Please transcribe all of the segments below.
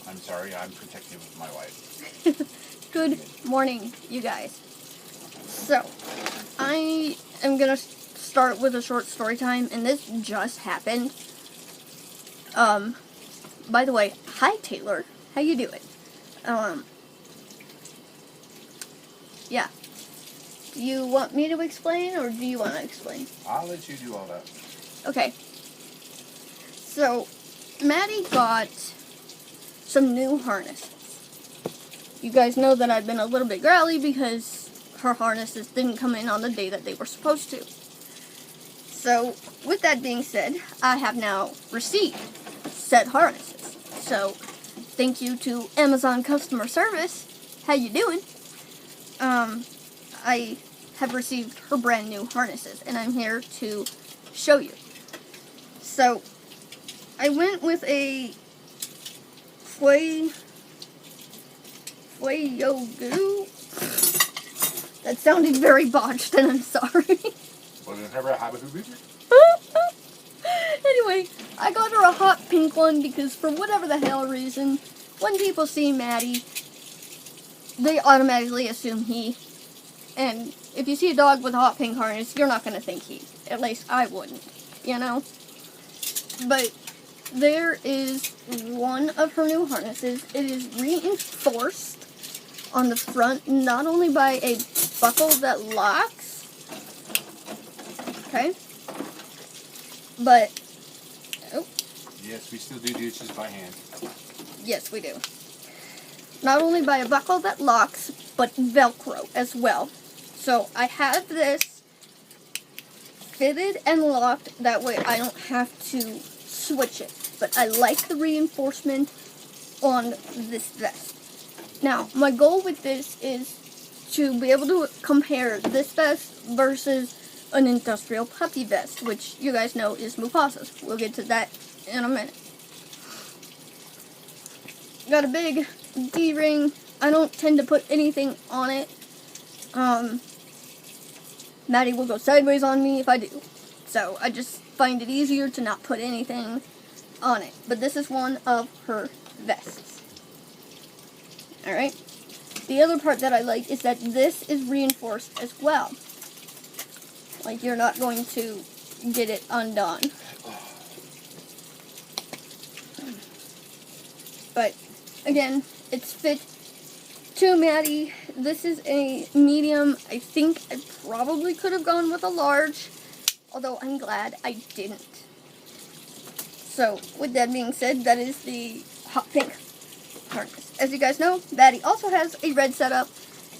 I'm sorry, I'm protective of my wife. Good morning, you guys. So, I am gonna start with a short story time, and this just happened. By the way, hi Taylor. How you doing? Yeah. Do you want me to explain, or do you want to explain? I'll let you do all that. Okay. So, Maddie got some new harnesses. You guys know that I've been a little bit growly because her harnesses didn't come in on the day that they were supposed to. So, with that being said, I have now received said harnesses. So, thank you to Amazon customer service. How you doing? I have received her brand new harnesses, and I'm here to show you. So, I went with a Fueyogu. That sounded very botched, and I'm sorry. Anyway, I got her a hot pink one because for whatever the hell reason, when people see Maddie, they automatically assume he. And if you see a dog with a hot pink harness, you're not going to think he. At least I wouldn't, you know? But there is one of her new harnesses. It is reinforced on the front, not only by a buckle that locks, okay, but, oh. Yes, we still do dishes by hand. Yes, we do. Not only by a buckle that locks, but Velcro as well. So I have this fitted and locked, that way I don't have to switch it. But I like the reinforcement on this vest. Now, my goal with this is to be able to compare this vest versus an industrial puppy vest, which you guys know is Mufasa's. We'll get to that in a minute. Got a big D-ring. I don't tend to put anything on it. Maddie will go sideways on me if I do. So I just find it easier to not put anything on it. But this is one of her vests. Alright? The other part that I like is that this is reinforced as well. Like, you're not going to get it undone. But, again, it's fit to Maddie. This is a medium. I think I probably could have gone with a large, although I'm glad I didn't. So, with that being said, that is the hot pink harness. As you guys know, Maddie also has a red setup,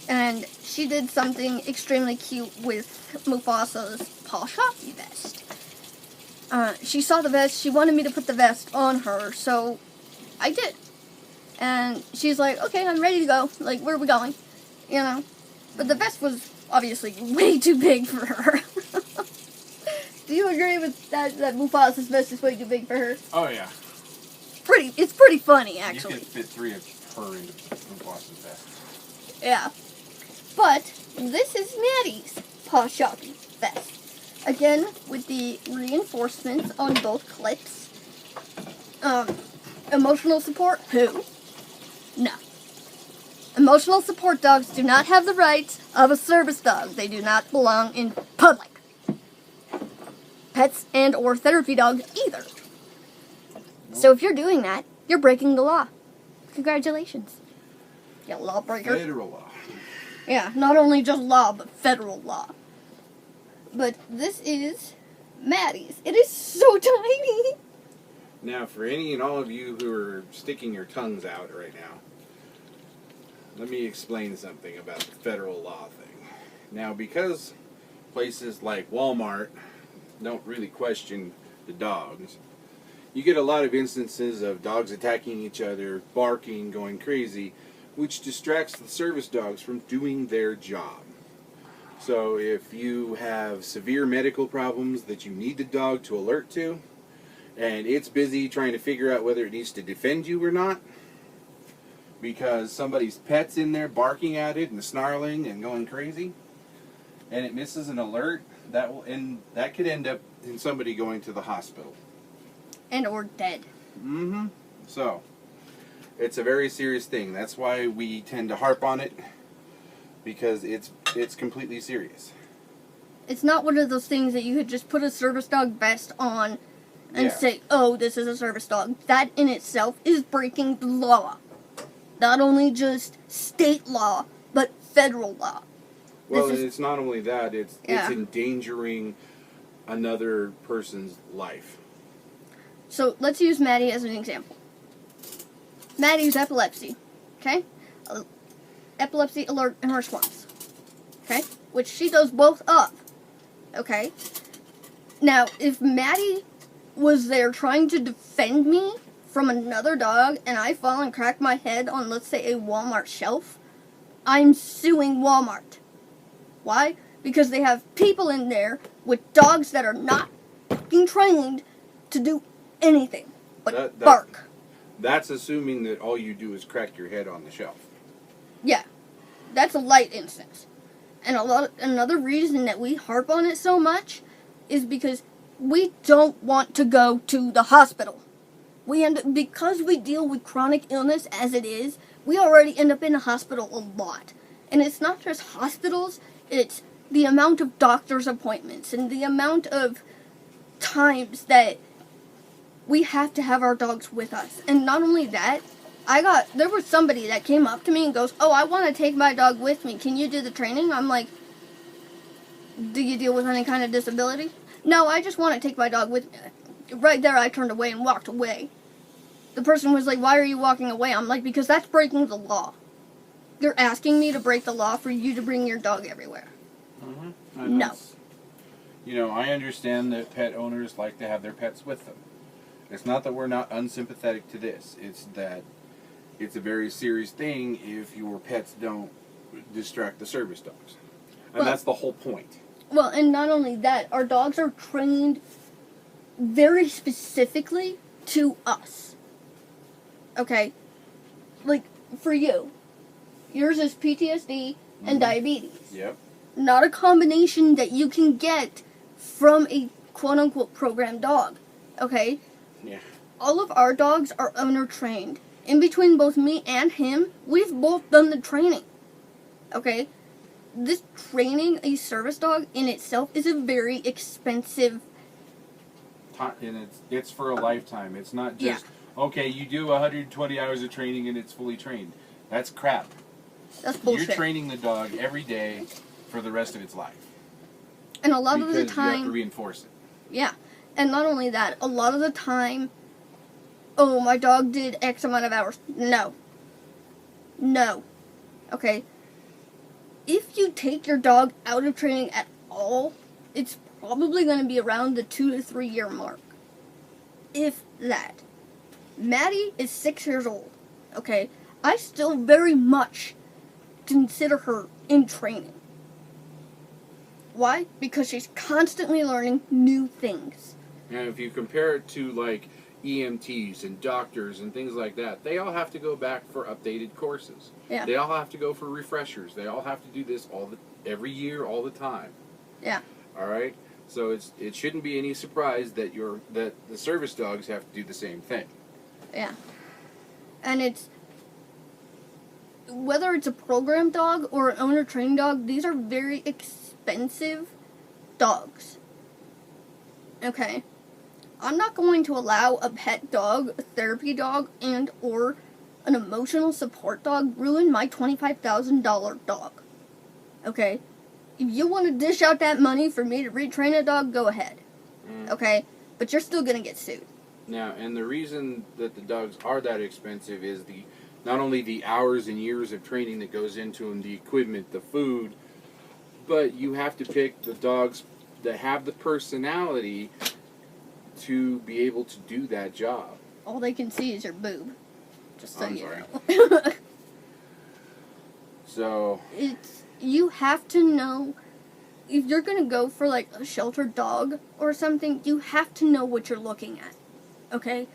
and she did something extremely cute with Mufasa's Paw Shocky vest. She saw the vest, she wanted me to put the vest on her, so I did. And she's like, okay, I'm ready to go. Like, where are we going? You know? But the vest was obviously way too big for her. Do you agree with that Mufasa's vest is way too big for her? Oh, yeah. It's pretty funny, actually. You could fit 3 of her into Mufasa's vest. Yeah. But this is Maddie's Paw Shocky vest. Again, with the reinforcements on both clips. Emotional support? Who? No. Emotional support dogs do not have the rights of a service dog. They do not belong in public. Pets and or therapy dogs either. So if you're doing that, you're breaking the law. Congratulations. You lawbreaker. Federal law. Yeah, not only just law, but federal law. But this is Maddie's. It is so tiny. Now, for any and all of you who are sticking your tongues out right now, let me explain something about the federal law thing. Now, because places like Walmart don't really question the dogs, you get a lot of instances of dogs attacking each other, barking, going crazy, which distracts the service dogs from doing their job. So if you have severe medical problems that you need the dog to alert to, and it's busy trying to figure out whether it needs to defend you or not, because somebody's pet's in there barking at it and snarling and going crazy, and it misses an alert, that could end up in somebody going to the hospital. And or dead. So, It's a very serious thing. That's why we tend to harp on it, because it's completely serious. It's not one of those things that you could just put a service dog vest on and Yeah. say, oh, this is a service dog. That in itself is breaking the law. Not only just state law, but federal law. Well, This and is- it's not only that, it's Yeah. endangering another person's life. So let's use Maddie as an example. Maddie's epilepsy, okay? Epilepsy alert and response, okay? Which she does both of, okay? Now, if Maddie was there trying to defend me from another dog and I fall and crack my head on, let's say, a Walmart shelf, I'm suing Walmart. Why? Because they have people in there with dogs that are not fucking trained to do anything but bark. That's assuming that all you do is crack your head on the shelf. Yeah, that's a light instance. And another reason that we harp on it so much is because we don't want to go to the hospital. Because we deal with chronic illness as it is, we already end up in the hospital a lot. And it's not just hospitals, it's the amount of doctor's appointments and the amount of times that we have to have our dogs with us. And not only that, there was somebody that came up to me and goes, oh, I want to take my dog with me. Can you do the training? I'm like, do you deal with any kind of disability? No, I just want to take my dog with me. Right there, I turned away and walked away. The person was like, why are you walking away? I'm like, because that's breaking the law. You're asking me to break the law for you to bring your dog everywhere. Mm-hmm. No. I understand that pet owners like to have their pets with them. It's not that we're not unsympathetic to this. It's that it's a very serious thing if your pets don't distract the service dogs. And that's the whole point. Well, and not only that, our dogs are trained very specifically to us. Okay? Like, for you. Yours is PTSD and diabetes. Yep. Not a combination that you can get from a quote-unquote program dog. Okay? Yeah. All of our dogs are owner trained. In between both me and him, we've both done the training. Okay? This training a service dog in itself is a very expensive. And it's for a lifetime. It's not just, okay, you do 120 hours of training and it's fully trained. That's crap. That's bullshit. You're training the dog every day for the rest of its life. And a lot of the Because you have to time, reinforce it. yeah. And not only that, a lot of the time, oh, my dog did X amount of hours. No. Okay? If you take your dog out of training at all, it's probably going to be around the 2 to 3 year mark. If that. Maddie is 6 years old. Okay? I still very much consider her in training. Why? Because she's constantly learning new things. And if you compare it to like EMTs and doctors and things like that, they all have to go back for updated courses. Yeah. They all have to go for refreshers. They all have to do this every year, all the time. Yeah. All right. So it shouldn't be any surprise that the service dogs have to do the same thing. Yeah. And it's whether it's a program dog or an owner trained dog, these are very expensive dogs. Okay? I'm not going to allow a pet dog, a therapy dog, and or an emotional support dog ruin my $25,000 dog. Okay? If you want to dish out that money for me to retrain a dog, go ahead. Okay? But you're still going to get sued. Now, and the reason that the dogs are that expensive is not only the hours and years of training that goes into them, the equipment, the food, but you have to pick the dogs that have the personality to be able to do that job. All they can see is your boob. Just so I'm you sorry. know. So You have to know, if you're going to go for like a sheltered dog or something, you have to know what you're looking at. Okay?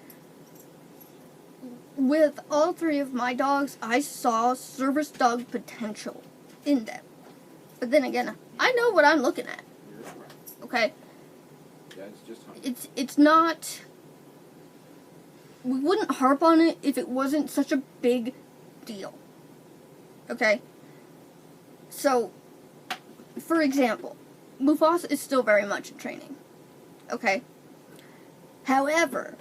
With all 3 of my dogs, I saw service dog potential in them. But then again, I know what I'm looking at. Okay? that's just It's not we wouldn't harp on it if it wasn't such a big deal. Okay? So, for example, Mufasa is still very much in training. Okay? However,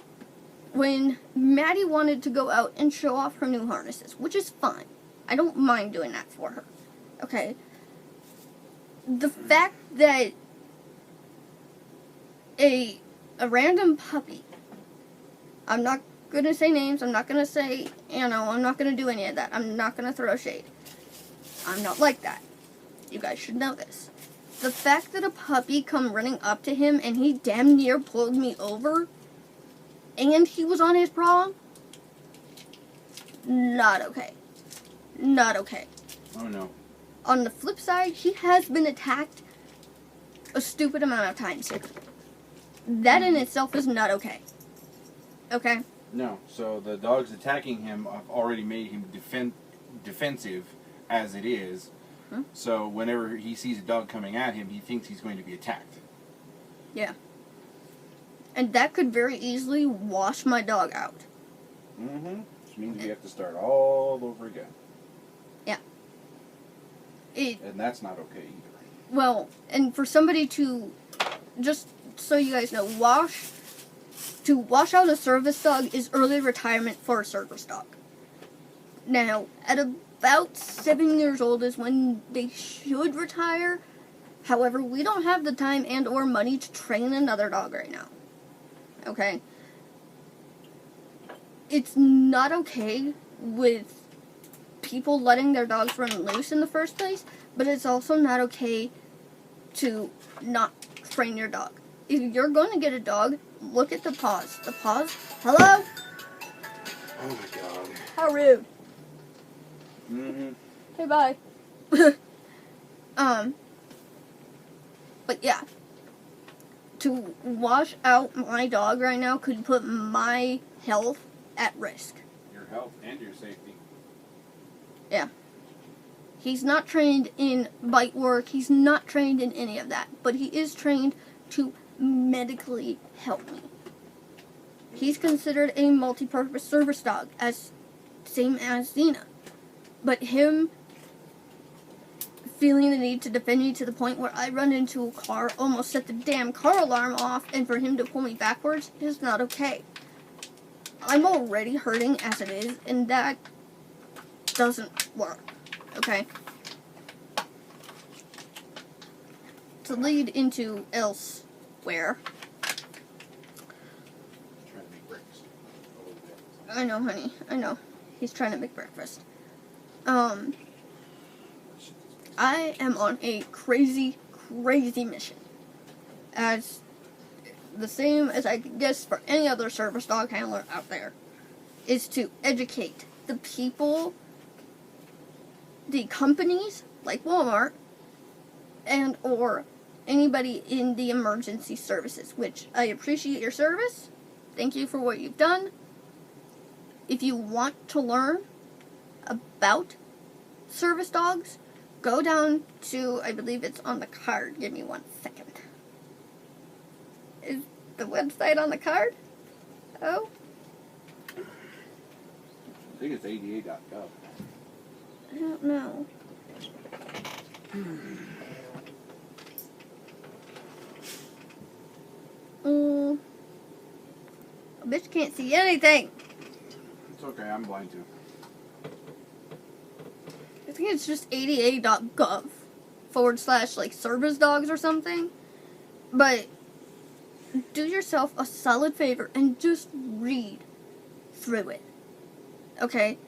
when Maddie wanted to go out and show off her new harnesses, which is fine. I don't mind doing that for her. Okay? The fact that a random puppy, I'm not going to say names, I'm not going to say, I'm not going to do any of that. I'm not going to throw shade. I'm not like that. You guys should know this. The fact that a puppy come running up to him and he damn near pulled me over, and he was on his prom, not okay. Not okay. Oh no. On the flip side, he has been attacked a stupid amount of times here. That in itself is not okay. Okay? No. So the dogs attacking him have already made him defensive as it is. Hmm? So whenever he sees a dog coming at him, he thinks he's going to be attacked. Yeah. And that could very easily wash my dog out. Mm-hmm. Which means we have to start all over again. Yeah. And that's not okay either. Well, and for somebody to, just so you guys know, to wash out a service dog is early retirement for a service dog. Now, at about 7 years old is when they should retire. However, we don't have the time and or money to train another dog right now. Okay? It's not okay with people letting their dogs run loose in the first place, but it's also not okay to not train your dog. If you're going to get a dog, look at the paws. The paws. Hello? Oh my god. How rude. Mm-hmm. Okay, bye. But yeah. To wash out my dog right now could put my health at risk. Your health and your safety. Yeah. He's not trained in bite work. He's not trained in any of that. But he is trained to medically help me. He's considered a multi-purpose service dog, same as Xena. But him feeling the need to defend me to the point where I run into a car, almost set the damn car alarm off, and for him to pull me backwards is not okay. I'm already hurting as it is, and that doesn't work. Okay? To lead into elsewhere. Trying to make breakfast a little bit. I know, honey. I know. He's trying to make breakfast. I am on a crazy, crazy mission. As the same as I guess for any other service dog handler out there, is to educate the people, the companies like Walmart, and or anybody in the emergency services, which I appreciate your service. Thank you for what you've done. If you want to learn about service dogs, go down to, I believe it's on the card. Give me 1 second. Is the website on the card? Oh? I think it's ada.gov. I don't know. A bitch can't see anything. It's okay, I'm blind too. I think it's just ada.gov / like service dogs or something. But do yourself a solid favor and just read through it. Okay?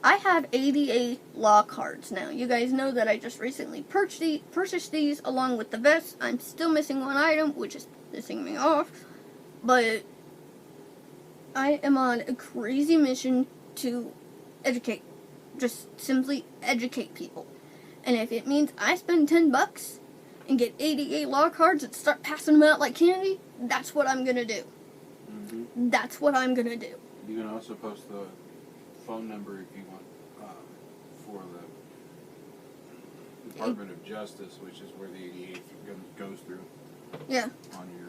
I have ADA law cards now. You guys know that I just recently purchased these along with the vest. I'm still missing one item, which is pissing me off. But I am on a crazy mission to educate. Just simply educate people. And if it means I spend $10 and get 88 law cards and start passing them out like candy, that's what I'm gonna do. Mm-hmm. That's what I'm gonna do. You can also post the phone number if you want for the Department of Justice, which is where the 88 goes through. Yeah. On your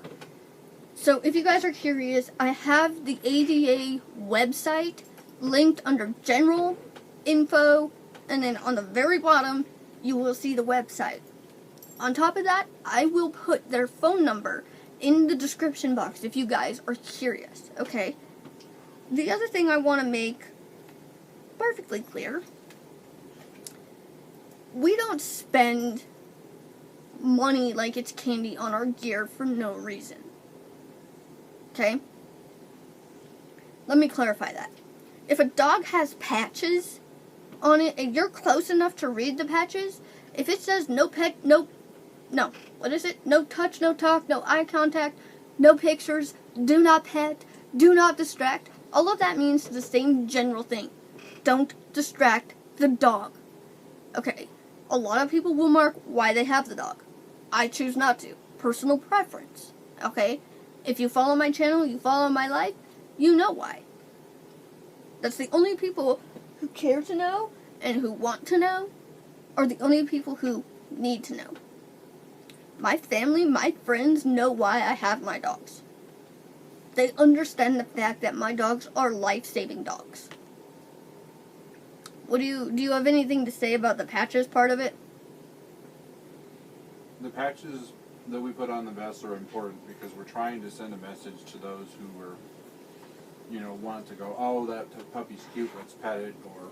So if you guys are curious, I have the ADA website linked under general info, and then on the very bottom you will see the website. On top of that, I will put their phone number in the description box if you guys are curious, okay? The other thing I want to make perfectly clear, we don't spend money like it's candy on our gear for no reason. Okay? Let me clarify that. If a dog has patches on it and you're close enough to read the patches, if it says no pet, no, what is it? No touch, no talk, no eye contact, no pictures, do not pet, do not distract, all of that means the same general thing. Don't distract the dog. Okay, a lot of people will mark why they have the dog. I choose not to. Personal preference. Okay? If you follow my channel, you follow my life, you know why. That's the only people who care to know and who want to know are the only people who need to know. My family, my friends know why I have my dogs. They understand the fact that my dogs are life-saving dogs. Do you have anything to say about the patches part of it? The patches that we put on the vests are important because we're trying to send a message to those who are, want to go, oh, that puppy's cute, let's pet it, or,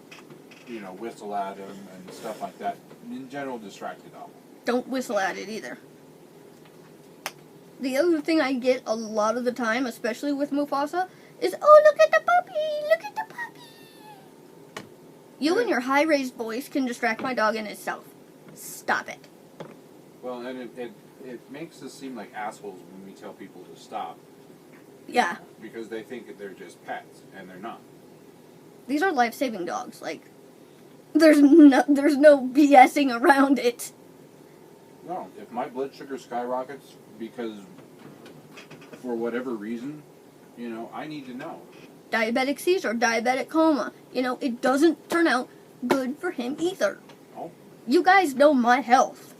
whistle at him and stuff like that. In general, distract the dog. Don't whistle at it either. The other thing I get a lot of the time, especially with Mufasa, is, oh, look at the puppy! Look at the puppy! You and your high-raised voice can distract my dog in itself. Stop it. Well, and it makes us seem like assholes when we tell people to stop. Yeah. Because they think that they're just pets, and they're not. These are life-saving dogs. Like, there's no BSing around it. No, if my blood sugar skyrockets because for whatever reason, I need to know. Diabetic seizure, diabetic coma. It doesn't turn out good for him either. Oh. You guys know my health.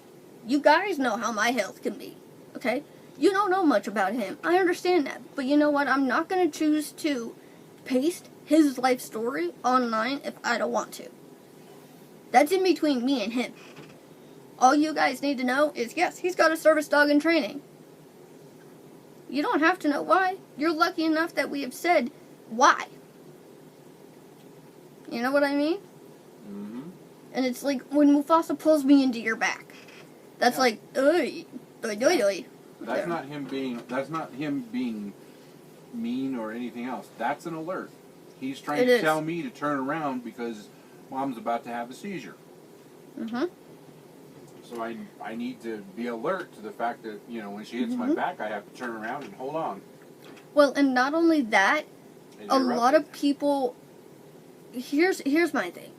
You guys know how my health can be. Okay? You don't know much about him. I understand that. But you know what? I'm not going to choose to paste his life story online if I don't want to. That's in between me and him. All you guys need to know is, yes, he's got a service dog in training. You don't have to know why. You're lucky enough that we have said why. You know what I mean? Mm-hmm. And it's like when Mufasa pulls me into your back. That's like, oi, doi, doi, doi. That's not him being mean or anything else. That's an alert. He's trying to tell me to turn around because Mom's about to have a seizure. Mm-hmm. So I need to be alert to the fact that, when she hits my back, I have to turn around and hold on. Well, and not only that, a lot of people, here's my thing.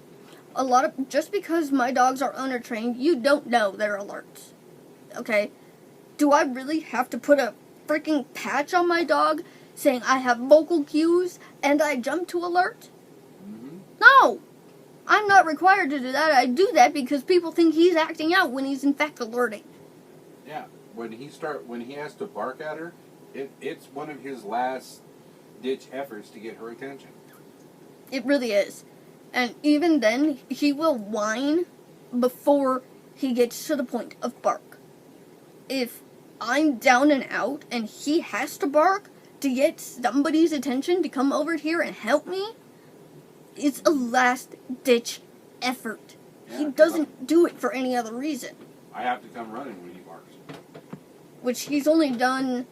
Just because my dogs are undertrained, you don't know their alerts. Okay? Do I really have to put a freaking patch on my dog saying I have vocal cues and I jump to alert? Mm-hmm. No! I'm not required to do that. I do that because people think he's acting out when he's in fact alerting. Yeah. When he has to bark at her, it's one of his last ditch efforts to get her attention. It really is. And even then, he will whine before he gets to the point of bark. If I'm down and out and he has to bark to get somebody's attention to come over here and help me, it's a last-ditch effort. Yeah, he doesn't do it for any other reason. I have to come running when he barks. Which he's only done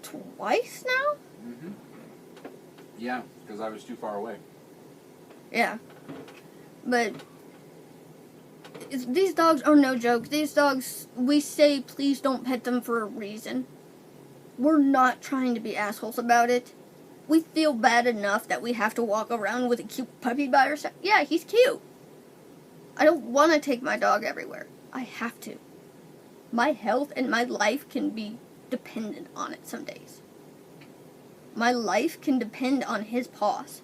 twice now? Mm-hmm. Yeah, because I was too far away. Yeah. But these dogs are no joke. These dogs, we say please don't pet them for a reason. We're not trying to be assholes about it. We feel bad enough that we have to walk around with a cute puppy by our side. Yeah, he's cute. I don't want to take my dog everywhere. I have to. My health and my life can be dependent on it some days. My life can depend on his paws.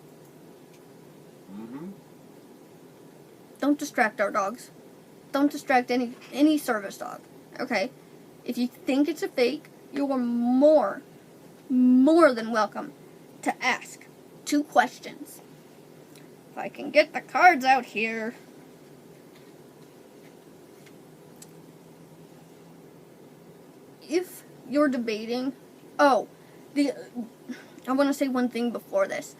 Mm-hmm. Don't distract our dogs. Don't distract any service dog. Okay? If you think it's a fake, you are more than welcome to ask 2 questions. If I can get the cards out here. If you're debating, I want to say one thing before this.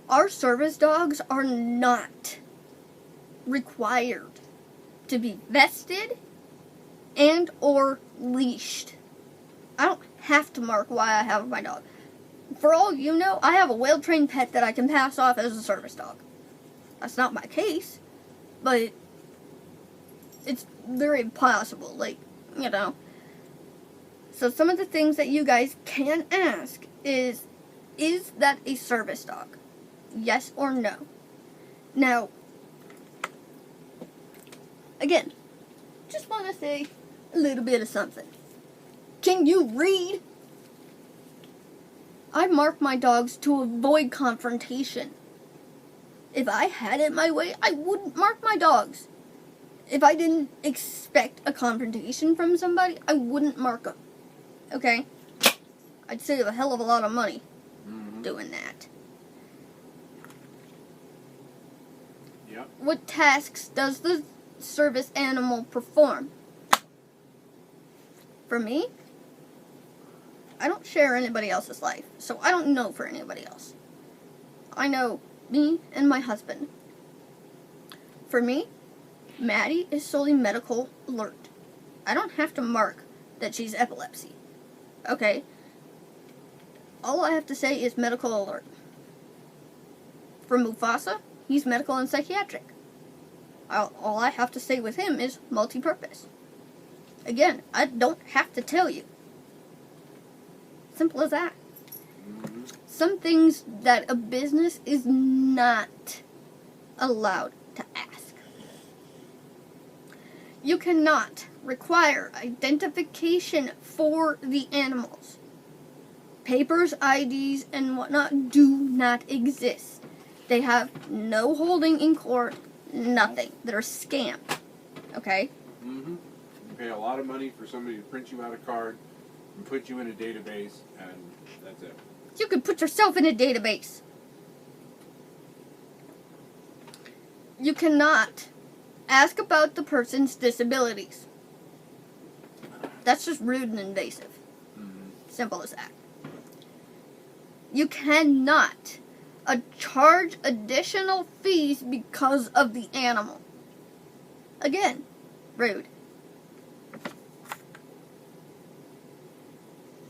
Our service dogs are not required to be vested and or leashed. I don't have to mark why I have my dog. For all you know, I have a well-trained pet that I can pass off as a service dog. That's not my case, but it's very possible, So some of the things that you guys can ask is that a service dog? Yes or no? Now, again, just want to say a little bit of something. Can you read? I mark my dogs to avoid confrontation. If I had it my way, I wouldn't mark my dogs. If I didn't expect a confrontation from somebody, I wouldn't mark them. Okay? I'd save a hell of a lot of money doing that. Yep. What tasks does the service animal perform? For me, I don't share anybody else's life, so I don't know for anybody else. I know me and my husband. For me, Maddie is solely medical alert. I don't have to mark that she's epilepsy. Okay? All I have to say is medical alert. For Mufasa, he's medical and psychiatric. All I have to say with him is multi-purpose. Again, I don't have to tell you. Simple as that. Some things that a business is not allowed to ask. You cannot require identification for the animals. Papers, IDs, and whatnot do not exist. They have no holding in court, nothing. They're a scam. Okay? You pay a lot of money for somebody to print you out a card and put you in a database, and that's it. You could put yourself in a database. You cannot ask about the person's disabilities. That's just rude and invasive. Simple as that. You cannot charge additional fees because of the animal. Again, rude.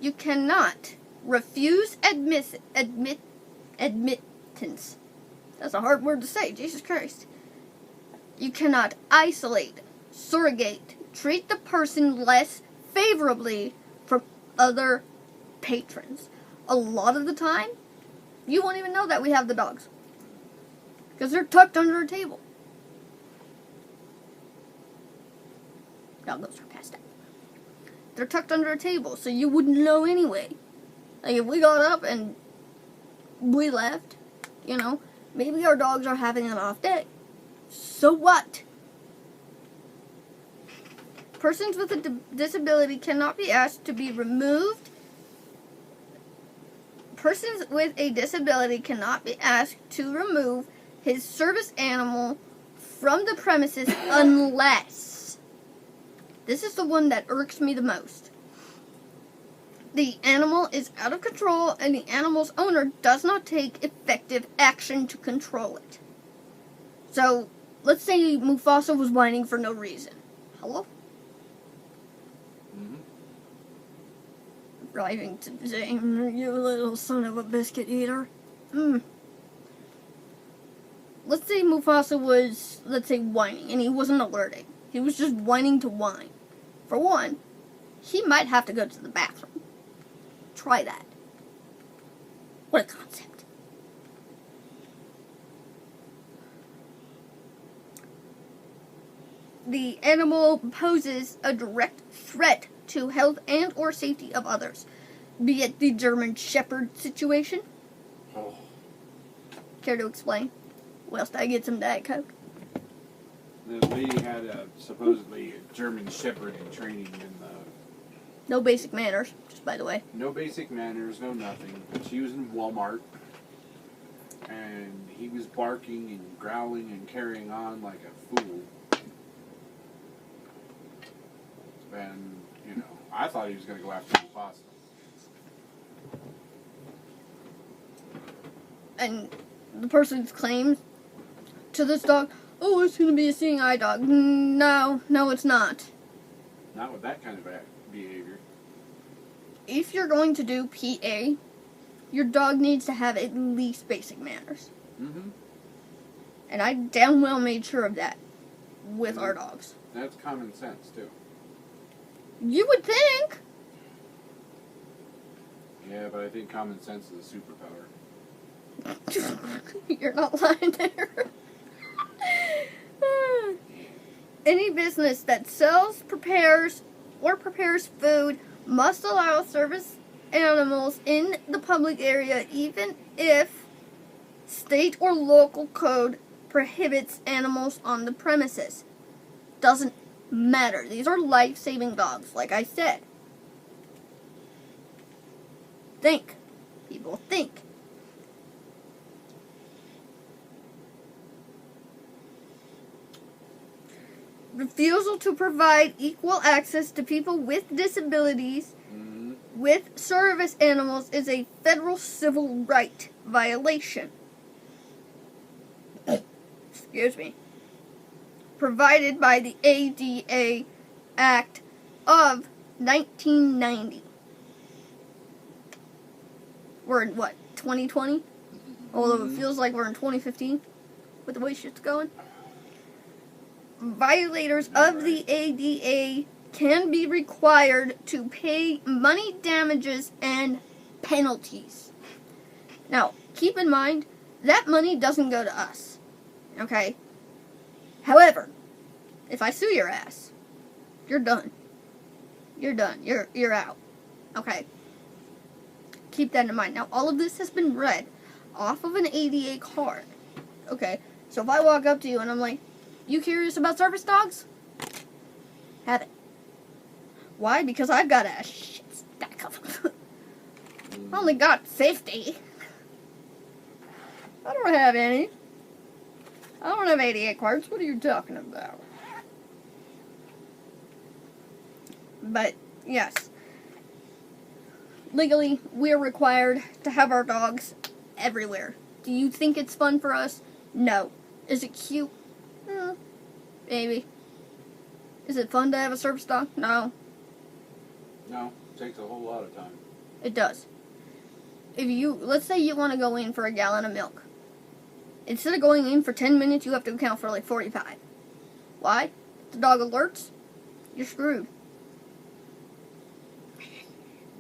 You cannot refuse admittance. That's a hard word to say, Jesus Christ. You cannot isolate, surrogate, treat the person less favorably from other patrons. A lot of the time, you won't even know that we have the dogs. Because they're tucked under a table. Now those are passed out. They're tucked under a table, so you wouldn't know anyway. Like, if we got up and we left, maybe our dogs are having an off day. So what? Persons with a disability cannot be asked to be removed. Persons with a disability cannot be asked to remove his service animal from the premises unless, this is the one that irks me the most, the animal is out of control and the animal's owner does not take effective action to control it. So, let's say Mufasa was whining for no reason. Hello? Driving to Zane, you little son of a biscuit eater. Let's say Mufasa was, whining, and he wasn't alerting. He was just whining to whine. For one, he might have to go to the bathroom. Try that. What a concept. The animal poses a direct threat to health and or safety of others, be it the German Shepherd situation. Care to explain? Whilst I get some Diet Coke. The lady had supposedly a German Shepherd in training in the No basic manners, just by the way. No basic manners, no nothing. She was in Walmart, and he was barking and growling and carrying on like a fool. And, you know, I thought he was going to go after the pasta. And the person claims to this dog, oh, it's going to be a seeing eye dog. No, it's not. Not with that kind of behavior. If you're going to do PA, your dog needs to have at least basic manners. Mm-hmm. And I damn well made sure of that with our dogs. That's common sense, too. You would think. Yeah, but I think common sense is a superpower. You're not lying there. Any business that sells, prepares food must allow service animals in the public area, even if state or local code prohibits animals on the premises. Doesn't matter. These are life-saving dogs, like I said. Think. People think. Refusal to provide equal access to people with disabilities with service animals is a federal civil right violation. Excuse me. Provided by the ADA Act of 1990. We're in, what, 2020? Although it feels like we're in 2015 with the way shit's going. Violators of the ADA can be required to pay money damages and penalties. Now, keep in mind, that money doesn't go to us. Okay? However, if I sue your ass, you're done. You're done. You're out. Okay? Keep that in mind. Now, all of this has been read off of an ADA card. Okay? So if I walk up to you and I'm like, you curious about service dogs? Have it. Why? Because I've got a shit stack of them. I only got 50. I don't have any. I don't have 88 cards. What are you talking about? But, yes. Legally, we're required to have our dogs everywhere. Do you think it's fun for us? No. Is it cute? Maybe. Is it fun to have a service dog? No. No, it takes a whole lot of time. It does. Let's say you want to go in for a gallon of milk. Instead of going in for 10 minutes, you have to account for like 45. Why? If the dog alerts, you're screwed.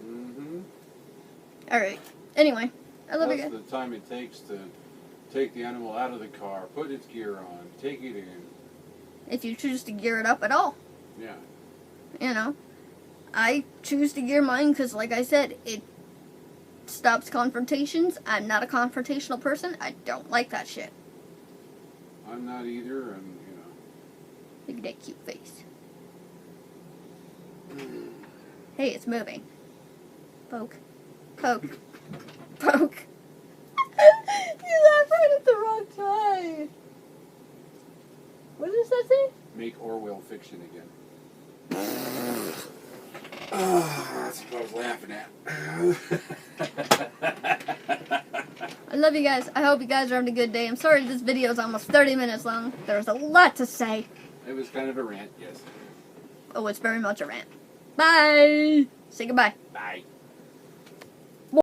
Mm-hmm. Alright. Anyway, I love you guys. Plus the time it takes to take the animal out of the car, put its gear on, take it in. If you choose to gear it up at all. Yeah. You know. I choose to gear mine because, like I said, it stops confrontations. I'm not a confrontational person. I don't like that shit. I'm not either, and, you know. Look at that cute face. Hey, it's moving. Poke. Poke. Poke. You laughed right at the wrong time. What does that say? Make Orwell fiction again. That's what I was laughing at. I love you guys. I hope you guys are having a good day. I'm sorry this video is almost 30 minutes long. There's a lot to say. It was kind of a rant, yes. Oh, it's very much a rant. Bye. Say goodbye. Bye.